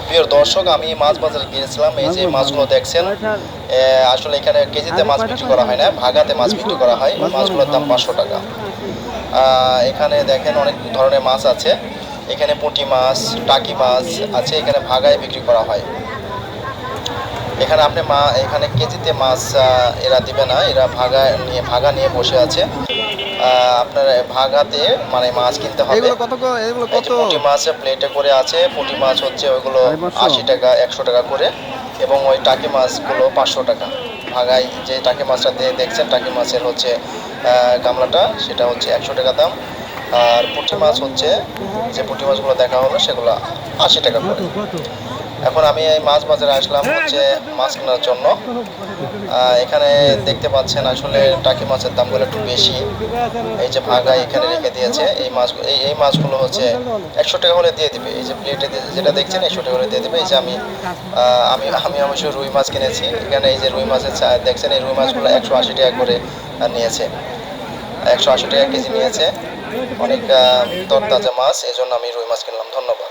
প্রিয় দর্শক, আমি মাছ বাজারে গিয়েছিলাম। এই যে মাছগুলো দেখছেন, আসলে এখানে কেজিতে মাছ বিক্রি করা হয় না, ভাগাতে মাছ বিক্রি করা হয়। মাছগুলোর দাম 500 টাকা। এখানে দেখেন অনেক ধরনের মাছ আছে। এখানে পুঁটি মাছ, টাকি মাছ আছে, এখানে ভাগায় বিক্রি করা হয়। এখানে এখানে কেজিতে মাছ এরা দিবে না, এরা ভাগা নিয়ে বসে আছে। আপনার ভাগাতে মানে মাছ কিনতে হবে। এই যে পুঁটি মাছ প্লেটে করে আছে, পুঁটি মাছ হচ্ছে ওইগুলো 80 টাকা, 100 টাকা করে। এবং ওই টাকি মাছগুলো 500 টাকা ভাগায়। যে টাকি মাছটা দেখছেন, টাকি মাছের হচ্ছে গামলাটা, সেটা হচ্ছে 100 টাকা দাম। আর পুঁটি মাছ হচ্ছে, যে পুঁটি মাছগুলো দেখা হলো, সেগুলো 80 টাকা করে। এখন আমি এই মাছ বাজারে আসলাম হচ্ছে মাছ কেনার জন্য। এখানে দেখতে পাচ্ছেন আসলে টাকি মাছের দামগুলো একটু বেশি। এই যে ভাগা এখানে রেখে দিয়েছে। এই মাছগুলো হচ্ছে 100 টাকা হলে দিয়ে দিবে। এই যে প্লেটে যেটা দেখছেন 100 টাকা হলে দিয়ে দিবে। এই যে আমি অবশ্য রুই মাছ কিনেছি। এখানে এই যে রুই মাছের দেখছেন, এই রুই মাছগুলো 180 টাকা করে নিয়েছে। 180 টাকা কেজি নিয়েছে। অনেক তরতাজা মাছ, এই জন্য আমি রুই মাছ কিনলাম। ধন্যবাদ।